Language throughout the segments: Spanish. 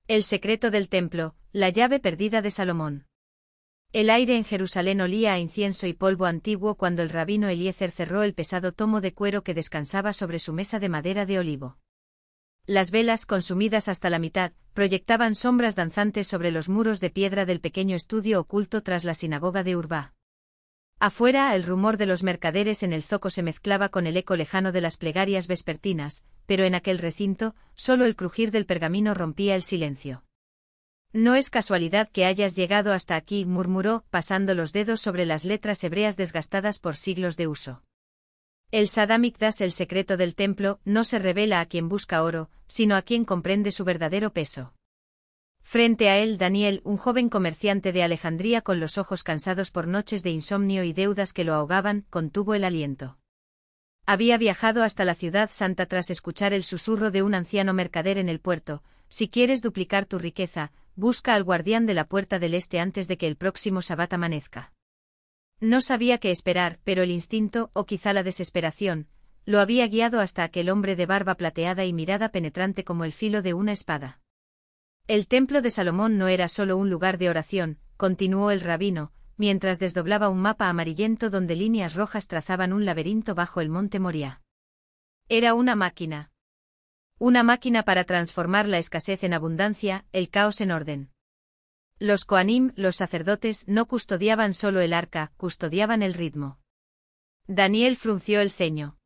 El secreto del templo, la llave perdida de Salomón. El aire en Jerusalén olía a incienso y polvo antiguo cuando el rabino Eliezer cerró el pesado tomo de cuero que descansaba sobre su mesa de madera de olivo. Las velas, consumidas hasta la mitad, proyectaban sombras danzantes sobre los muros de piedra del pequeño estudio oculto tras la sinagoga de Urbá. Afuera, el rumor de los mercaderes en el zoco se mezclaba con el eco lejano de las plegarias vespertinas, pero en aquel recinto, solo el crujir del pergamino rompía el silencio. «No es casualidad que hayas llegado hasta aquí», murmuró, pasando los dedos sobre las letras hebreas desgastadas por siglos de uso. El Sadamikdash, el secreto del templo, no se revela a quien busca oro, sino a quien comprende su verdadero peso. Frente a él, Daniel, un joven comerciante de Alejandría con los ojos cansados por noches de insomnio y deudas que lo ahogaban, contuvo el aliento. Había viajado hasta la ciudad santa tras escuchar el susurro de un anciano mercader en el puerto: «Si quieres duplicar tu riqueza, busca al guardián de la puerta del este antes de que el próximo sabbat amanezca». No sabía qué esperar, pero el instinto, o quizá la desesperación, lo había guiado hasta aquel hombre de barba plateada y mirada penetrante como el filo de una espada. El templo de Salomón no era solo un lugar de oración, continuó el rabino, mientras desdoblaba un mapa amarillento donde líneas rojas trazaban un laberinto bajo el monte Moriah. Era una máquina. Una máquina para transformar la escasez en abundancia, el caos en orden. Los Kohanim, los sacerdotes, no custodiaban solo el arca, custodiaban el ritmo. Daniel frunció el ceño.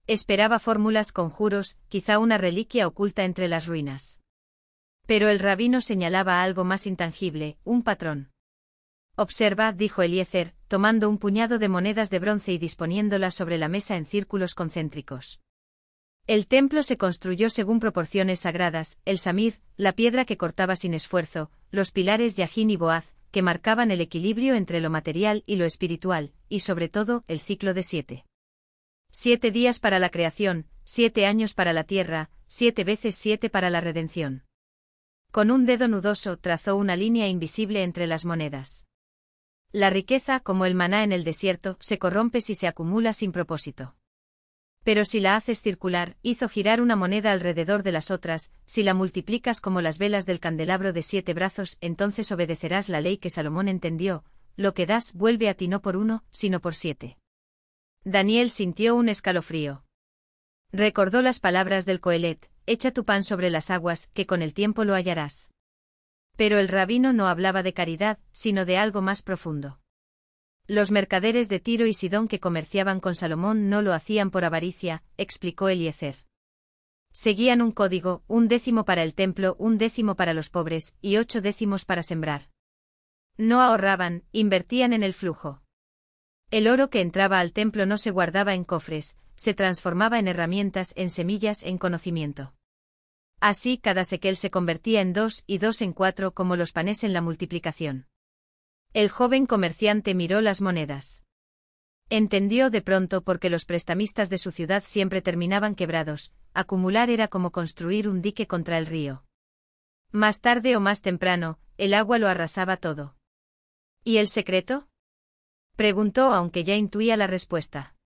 Esperaba fórmulas, conjuros, quizá una reliquia oculta entre las ruinas. Pero el rabino señalaba algo más intangible, un patrón. «Observa», dijo Eliezer, tomando un puñado de monedas de bronce y disponiéndolas sobre la mesa en círculos concéntricos. El templo se construyó según proporciones sagradas: el samir, la piedra que cortaba sin esfuerzo, los pilares Yajín y Boaz, que marcaban el equilibrio entre lo material y lo espiritual, y sobre todo, el ciclo de 7. 7 días para la creación, 7 años para la tierra, 7 veces 7 para la redención. Con un dedo nudoso trazó una línea invisible entre las monedas. La riqueza, como el maná en el desierto, se corrompe si se acumula sin propósito. Pero si la haces circular, hizo girar una moneda alrededor de las otras, si la multiplicas como las velas del candelabro de 7 brazos, entonces obedecerás la ley que Salomón entendió: lo que das vuelve a ti no por 1, sino por 7. Daniel sintió un escalofrío. Recordó las palabras del Coelet: «Echa tu pan sobre las aguas, que con el tiempo lo hallarás». Pero el rabino no hablaba de caridad, sino de algo más profundo. Los mercaderes de Tiro y Sidón que comerciaban con Salomón no lo hacían por avaricia, explicó Eliezer. Seguían un código: 1 décimo para el templo, 1 décimo para los pobres, y 8 décimos para sembrar. No ahorraban, invertían en el flujo. El oro que entraba al templo no se guardaba en cofres, se transformaba en herramientas, en semillas, en conocimiento. Así cada sequel se convertía en 2 y 2 en 4, como los panes en la multiplicación. El joven comerciante miró las monedas. Entendió de pronto por qué los prestamistas de su ciudad siempre terminaban quebrados: acumular era como construir un dique contra el río. Más tarde o más temprano, el agua lo arrasaba todo. ¿Y el secreto?, preguntó, aunque ya intuía la respuesta.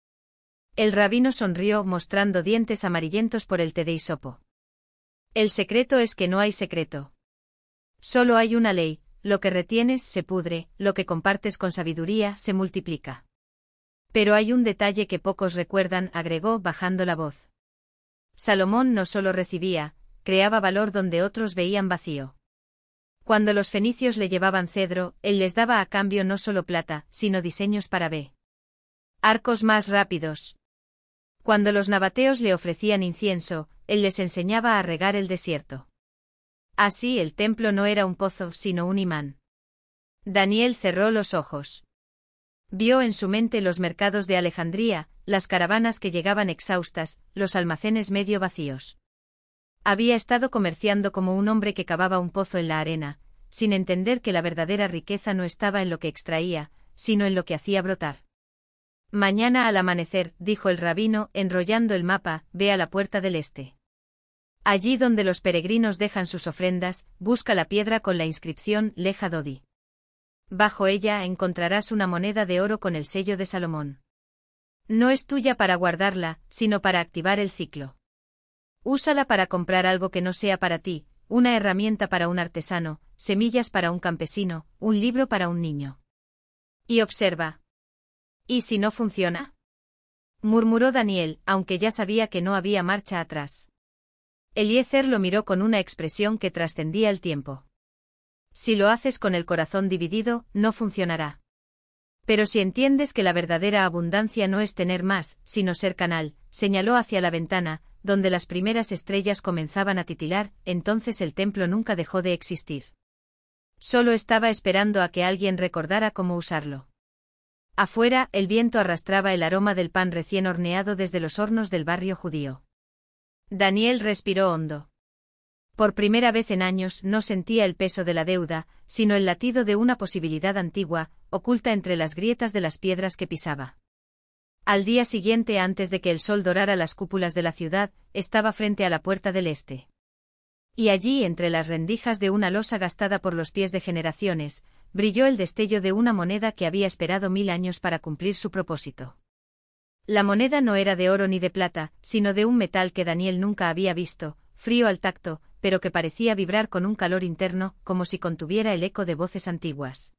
El rabino sonrió, mostrando dientes amarillentos por el té de hisopo. El secreto es que no hay secreto. Solo hay una ley: lo que retienes se pudre, lo que compartes con sabiduría se multiplica. Pero hay un detalle que pocos recuerdan, agregó, bajando la voz. Salomón no solo recibía, creaba valor donde otros veían vacío. Cuando los fenicios le llevaban cedro, él les daba a cambio no solo plata, sino diseños para arcos más rápidos. Cuando los nabateos le ofrecían incienso, él les enseñaba a regar el desierto. Así el templo no era un pozo, sino un imán. Daniel cerró los ojos. Vio en su mente los mercados de Alejandría, las caravanas que llegaban exhaustas, los almacenes medio vacíos. Había estado comerciando como un hombre que cavaba un pozo en la arena, sin entender que la verdadera riqueza no estaba en lo que extraía, sino en lo que hacía brotar. Mañana al amanecer, dijo el rabino, enrollando el mapa, ve a la puerta del este. Allí donde los peregrinos dejan sus ofrendas, busca la piedra con la inscripción Leja Dodi. Bajo ella encontrarás una moneda de oro con el sello de Salomón. No es tuya para guardarla, sino para activar el ciclo. Úsala para comprar algo que no sea para ti, una herramienta para un artesano, semillas para un campesino, un libro para un niño. Y observa. ¿Y si no funciona? Murmuró Daniel, aunque ya sabía que no había marcha atrás. Eliezer lo miró con una expresión que trascendía el tiempo. Si lo haces con el corazón dividido, no funcionará. Pero si entiendes que la verdadera abundancia no es tener más, sino ser canal, señaló hacia la ventana, donde las primeras estrellas comenzaban a titilar, entonces el templo nunca dejó de existir. Solo estaba esperando a que alguien recordara cómo usarlo. Afuera, el viento arrastraba el aroma del pan recién horneado desde los hornos del barrio judío. Daniel respiró hondo. Por primera vez en años no sentía el peso de la deuda, sino el latido de una posibilidad antigua, oculta entre las grietas de las piedras que pisaba. Al día siguiente, antes de que el sol dorara las cúpulas de la ciudad, estaba frente a la puerta del este. Y allí, entre las rendijas de una losa gastada por los pies de generaciones, brilló el destello de una moneda que había esperado 1000 años para cumplir su propósito. La moneda no era de oro ni de plata, sino de un metal que Daniel nunca había visto, frío al tacto, pero que parecía vibrar con un calor interno, como si contuviera el eco de voces antiguas.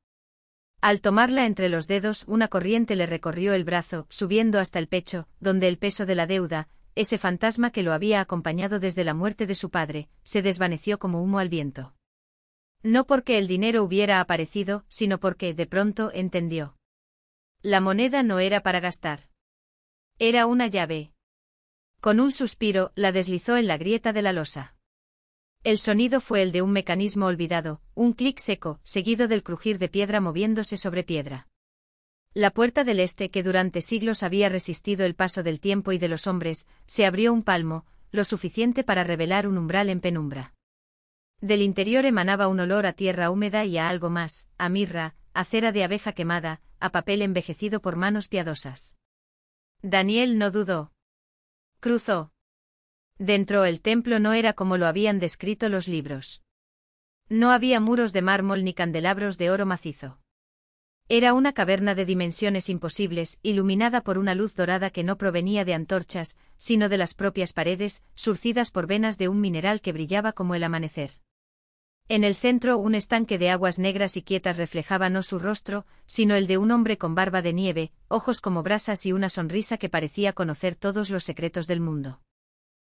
Al tomarla entre los dedos, una corriente le recorrió el brazo, subiendo hasta el pecho, donde el peso de la deuda, ese fantasma que lo había acompañado desde la muerte de su padre, se desvaneció como humo al viento. No porque el dinero hubiera aparecido, sino porque, de pronto, entendió. La moneda no era para gastar. Era una llave. Con un suspiro, la deslizó en la grieta de la losa. El sonido fue el de un mecanismo olvidado, un clic seco, seguido del crujir de piedra moviéndose sobre piedra. La puerta del este, que durante siglos había resistido el paso del tiempo y de los hombres, se abrió un palmo, lo suficiente para revelar un umbral en penumbra. Del interior emanaba un olor a tierra húmeda y a algo más, a mirra, a cera de abeja quemada, a papel envejecido por manos piadosas. Daniel no dudó. Cruzó. Dentro el templo no era como lo habían descrito los libros. No había muros de mármol ni candelabros de oro macizo. Era una caverna de dimensiones imposibles, iluminada por una luz dorada que no provenía de antorchas, sino de las propias paredes, surcidas por venas de un mineral que brillaba como el amanecer. En el centro, un estanque de aguas negras y quietas reflejaba no su rostro, sino el de un hombre con barba de nieve, ojos como brasas y una sonrisa que parecía conocer todos los secretos del mundo.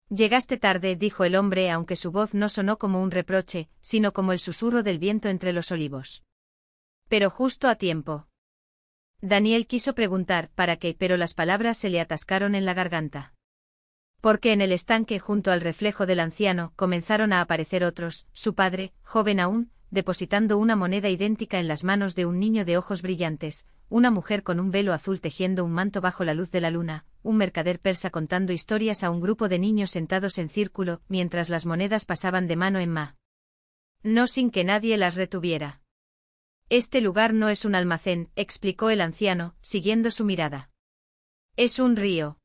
Llegaste tarde, dijo el hombre, aunque su voz no sonó como un reproche, sino como el susurro del viento entre los olivos. Pero justo a tiempo. Daniel quiso preguntar ¿para qué?, pero las palabras se le atascaron en la garganta. Porque en el estanque, junto al reflejo del anciano, comenzaron a aparecer otros, su padre, joven aún, depositando una moneda idéntica en las manos de un niño de ojos brillantes, una mujer con un velo azul tejiendo un manto bajo la luz de la luna, un mercader persa contando historias a un grupo de niños sentados en círculo, mientras las monedas pasaban de mano en mano. No sin que nadie las retuviera. Este lugar no es un almacén, explicó el anciano, siguiendo su mirada. Es un río.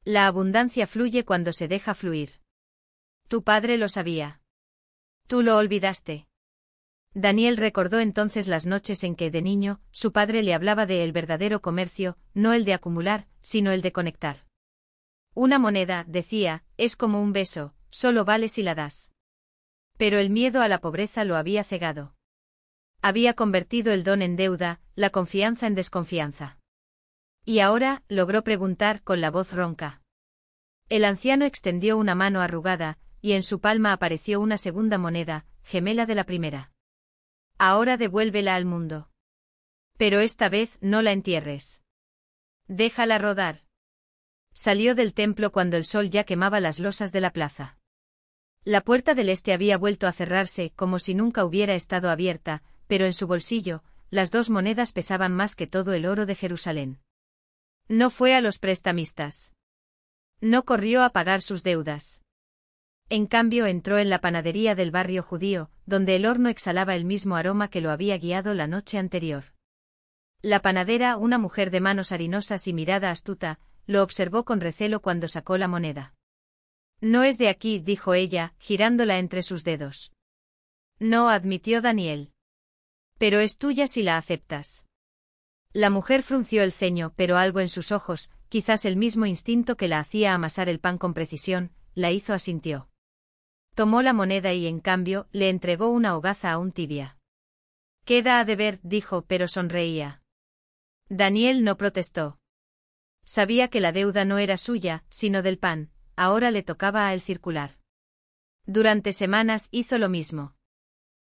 La abundancia fluye cuando se deja fluir. Tu padre lo sabía. Tú lo olvidaste. Daniel recordó entonces las noches en que, de niño, su padre le hablaba de el verdadero comercio, no el de acumular, sino el de conectar. Una moneda, decía, es como un beso, solo vale si la das. Pero el miedo a la pobreza lo había cegado. Había convertido el don en deuda, la confianza en desconfianza. Y ahora, logró preguntar con la voz ronca. El anciano extendió una mano arrugada, y en su palma apareció una segunda moneda, gemela de la primera. Ahora devuélvela al mundo. Pero esta vez no la entierres. Déjala rodar. Salió del templo cuando el sol ya quemaba las losas de la plaza. La puerta del este había vuelto a cerrarse, como si nunca hubiera estado abierta, pero en su bolsillo, las 2 monedas pesaban más que todo el oro de Jerusalén. No fue a los prestamistas. No corrió a pagar sus deudas. En cambio entró en la panadería del barrio judío, donde el horno exhalaba el mismo aroma que lo había guiado la noche anterior. La panadera, una mujer de manos harinosas y mirada astuta, lo observó con recelo cuando sacó la moneda. No es de aquí, dijo ella, girándola entre sus dedos. No, admitió Daniel. Pero es tuya si la aceptas. La mujer frunció el ceño, pero algo en sus ojos, quizás el mismo instinto que la hacía amasar el pan con precisión, la hizo asintió. Tomó la moneda y, en cambio, le entregó una hogaza aún tibia. Queda a deber, dijo, pero sonreía. Daniel no protestó. Sabía que la deuda no era suya, sino del pan, ahora le tocaba a él circular. Durante semanas hizo lo mismo.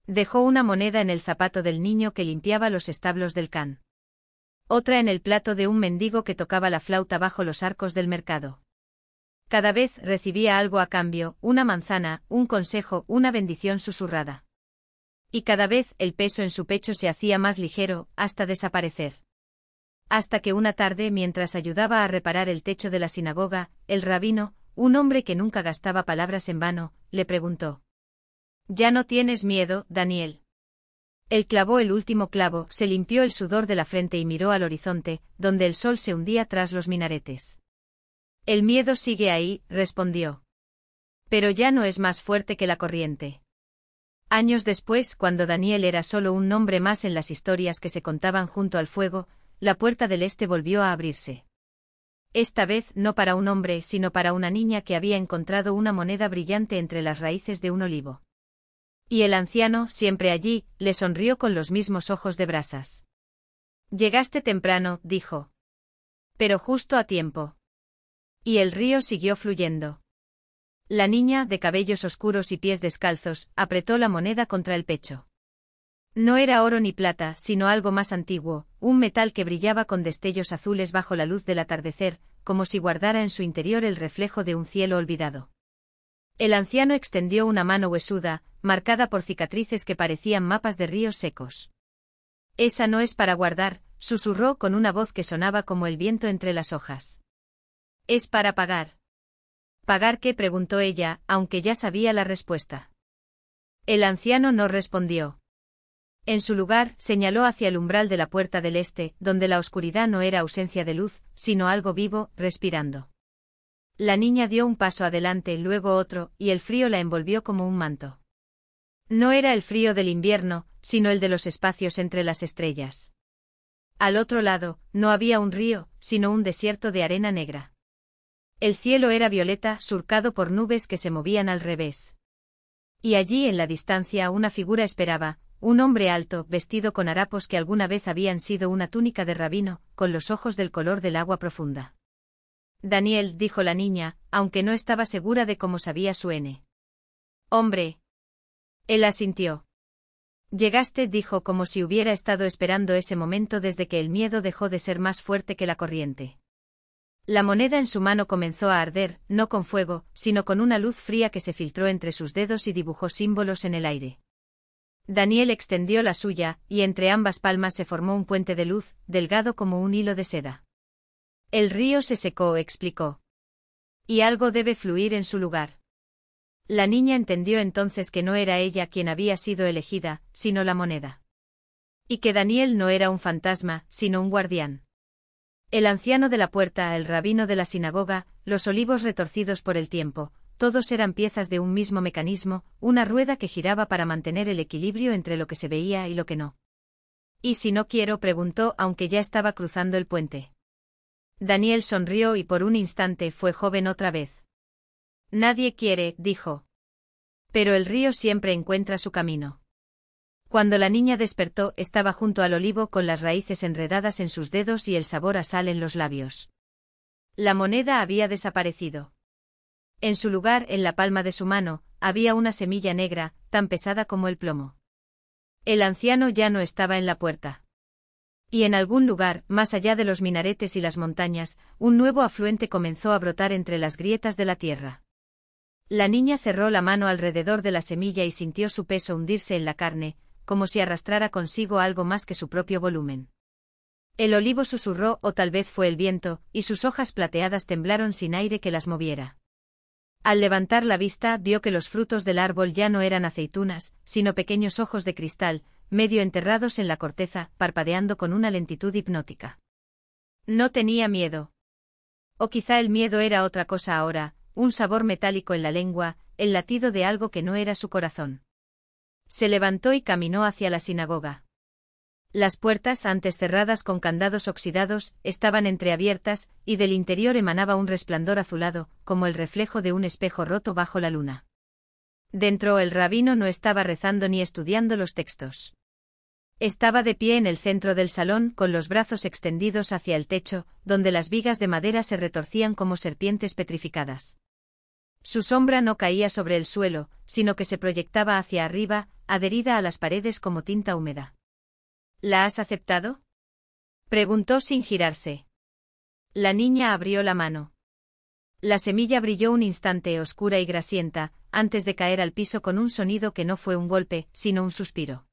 Dejó una moneda en el zapato del niño que limpiaba los establos del can. Otra en el plato de un mendigo que tocaba la flauta bajo los arcos del mercado. Cada vez recibía algo a cambio, una manzana, un consejo, una bendición susurrada. Y cada vez el peso en su pecho se hacía más ligero, hasta desaparecer. Hasta que una tarde, mientras ayudaba a reparar el techo de la sinagoga, el rabino, un hombre que nunca gastaba palabras en vano, le preguntó: «¿Ya no tienes miedo, Daniel?» Él clavó el último clavo, se limpió el sudor de la frente y miró al horizonte, donde el sol se hundía tras los minaretes. «El miedo sigue ahí», respondió. «Pero ya no es más fuerte que la corriente». Años después, cuando Daniel era solo un nombre más en las historias que se contaban junto al fuego, la puerta del este volvió a abrirse. Esta vez no para un hombre, sino para una niña que había encontrado una moneda brillante entre las raíces de un olivo. Y el anciano, siempre allí, le sonrió con los mismos ojos de brasas. «Llegaste temprano», dijo. «Pero justo a tiempo». Y el río siguió fluyendo. La niña, de cabellos oscuros y pies descalzos, apretó la moneda contra el pecho. No era oro ni plata, sino algo más antiguo, un metal que brillaba con destellos azules bajo la luz del atardecer, como si guardara en su interior el reflejo de un cielo olvidado. El anciano extendió una mano huesuda, marcada por cicatrices que parecían mapas de ríos secos. «Esa no es para guardar», susurró con una voz que sonaba como el viento entre las hojas. «Es para pagar». «¿Pagar qué?», preguntó ella, aunque ya sabía la respuesta. El anciano no respondió. En su lugar, señaló hacia el umbral de la puerta del este, donde la oscuridad no era ausencia de luz, sino algo vivo, respirando. La niña dio un paso adelante, luego otro, y el frío la envolvió como un manto. No era el frío del invierno, sino el de los espacios entre las estrellas. Al otro lado, no había un río, sino un desierto de arena negra. El cielo era violeta, surcado por nubes que se movían al revés. Y allí en la distancia una figura esperaba, un hombre alto, vestido con harapos que alguna vez habían sido una túnica de rabino, con los ojos del color del agua profunda. «Daniel», dijo la niña, aunque no estaba segura de cómo sabía su N. «Hombre». Él asintió. «Llegaste», dijo como si hubiera estado esperando ese momento desde que el miedo dejó de ser más fuerte que la corriente. La moneda en su mano comenzó a arder, no con fuego, sino con una luz fría que se filtró entre sus dedos y dibujó símbolos en el aire. Daniel extendió la suya, y entre ambas palmas se formó un puente de luz, delgado como un hilo de seda. «El río se secó», explicó. «Y algo debe fluir en su lugar». La niña entendió entonces que no era ella quien había sido elegida, sino la moneda. Y que Daniel no era un fantasma, sino un guardián. El anciano de la puerta, el rabino de la sinagoga, los olivos retorcidos por el tiempo, todos eran piezas de un mismo mecanismo, una rueda que giraba para mantener el equilibrio entre lo que se veía y lo que no. «¿Y si no quiero?», preguntó, aunque ya estaba cruzando el puente. Daniel sonrió y por un instante fue joven otra vez. «Nadie quiere», dijo. «Pero el río siempre encuentra su camino». Cuando la niña despertó, estaba junto al olivo con las raíces enredadas en sus dedos y el sabor a sal en los labios. La moneda había desaparecido. En su lugar, en la palma de su mano, había una semilla negra, tan pesada como el plomo. El anciano ya no estaba en la puerta. Y en algún lugar, más allá de los minaretes y las montañas, un nuevo afluente comenzó a brotar entre las grietas de la tierra. La niña cerró la mano alrededor de la semilla y sintió su peso hundirse en la carne, como si arrastrara consigo algo más que su propio volumen. El olivo susurró, o tal vez fue el viento, y sus hojas plateadas temblaron sin aire que las moviera. Al levantar la vista, vio que los frutos del árbol ya no eran aceitunas, sino pequeños ojos de cristal, medio enterrados en la corteza, parpadeando con una lentitud hipnótica. No tenía miedo. O quizá el miedo era otra cosa ahora, un sabor metálico en la lengua, el latido de algo que no era su corazón. Se levantó y caminó hacia la sinagoga. Las puertas, antes cerradas con candados oxidados, estaban entreabiertas, y del interior emanaba un resplandor azulado, como el reflejo de un espejo roto bajo la luna. Dentro el rabino no estaba rezando ni estudiando los textos. Estaba de pie en el centro del salón con los brazos extendidos hacia el techo, donde las vigas de madera se retorcían como serpientes petrificadas. Su sombra no caía sobre el suelo, sino que se proyectaba hacia arriba, adherida a las paredes como tinta húmeda. ¿La has aceptado?, preguntó sin girarse. La niña abrió la mano. La semilla brilló un instante oscura y grasienta, antes de caer al piso con un sonido que no fue un golpe, sino un suspiro.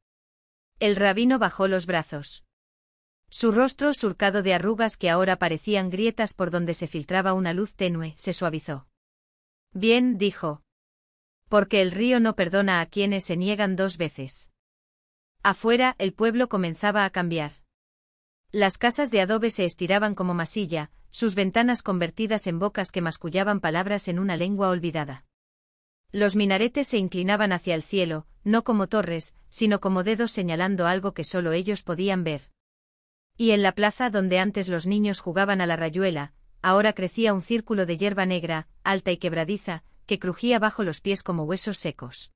El rabino bajó los brazos. Su rostro surcado de arrugas que ahora parecían grietas por donde se filtraba una luz tenue, se suavizó. Bien, dijo. Porque el río no perdona a quienes se niegan 2 veces. Afuera, el pueblo comenzaba a cambiar. Las casas de adobe se estiraban como masilla, sus ventanas convertidas en bocas que mascullaban palabras en una lengua olvidada. Los minaretes se inclinaban hacia el cielo, no como torres, sino como dedos señalando algo que solo ellos podían ver. Y en la plaza donde antes los niños jugaban a la rayuela, ahora crecía un círculo de hierba negra, alta y quebradiza, que crujía bajo los pies como huesos secos.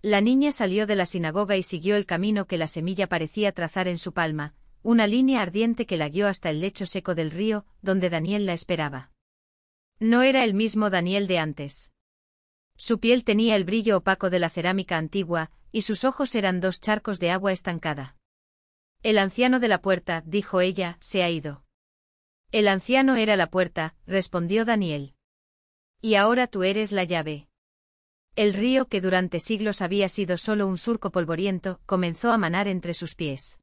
La niña salió de la sinagoga y siguió el camino que la semilla parecía trazar en su palma, una línea ardiente que la guió hasta el lecho seco del río, donde Daniel la esperaba. No era el mismo Daniel de antes. Su piel tenía el brillo opaco de la cerámica antigua, y sus ojos eran 2 charcos de agua estancada. El anciano de la puerta, dijo ella, se ha ido. El anciano era la puerta, respondió Daniel. Y ahora tú eres la llave. El río que durante siglos había sido solo un surco polvoriento, comenzó a manar entre sus pies.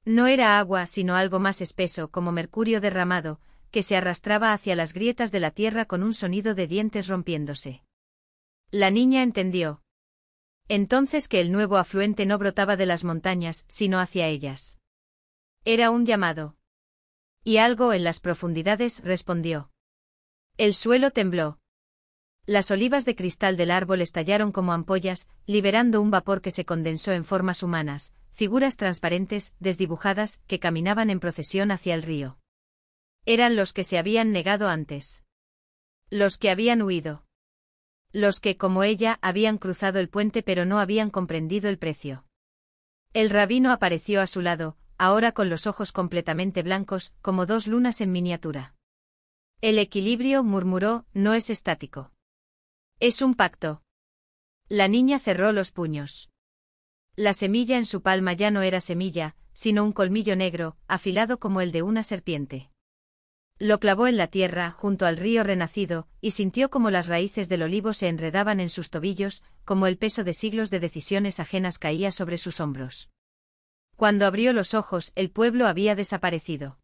No era agua sino algo más espeso como mercurio derramado, que se arrastraba hacia las grietas de la tierra con un sonido de dientes rompiéndose. La niña entendió. Entonces que el nuevo afluente no brotaba de las montañas, sino hacia ellas. Era un llamado. Y algo en las profundidades respondió. El suelo tembló. Las olivas de cristal del árbol estallaron como ampollas, liberando un vapor que se condensó en formas humanas, figuras transparentes, desdibujadas, que caminaban en procesión hacia el río. Eran los que se habían negado antes. Los que habían huido. Los que, como ella, habían cruzado el puente pero no habían comprendido el precio. El rabino apareció a su lado, ahora con los ojos completamente blancos, como 2 lunas en miniatura. El equilibrio, murmuró, no es estático. Es un pacto. La niña cerró los puños. La semilla en su palma ya no era semilla, sino un colmillo negro, afilado como el de una serpiente. Lo clavó en la tierra, junto al río renacido, y sintió como las raíces del olivo se enredaban en sus tobillos, como el peso de siglos de decisiones ajenas caía sobre sus hombros. Cuando abrió los ojos, el pueblo había desaparecido.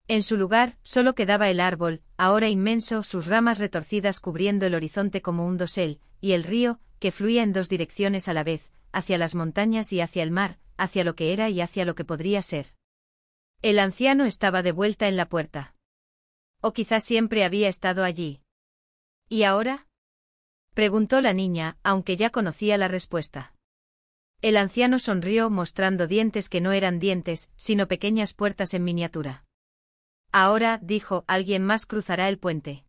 En su lugar, solo quedaba el árbol, ahora inmenso, sus ramas retorcidas cubriendo el horizonte como un dosel, y el río, que fluía en 2 direcciones a la vez, hacia las montañas y hacia el mar, hacia lo que era y hacia lo que podría ser. El anciano estaba de vuelta en la puerta. O quizás siempre había estado allí. ¿Y ahora?, preguntó la niña, aunque ya conocía la respuesta. El anciano sonrió mostrando dientes que no eran dientes, sino pequeñas puertas en miniatura. Ahora, dijo, alguien más cruzará el puente.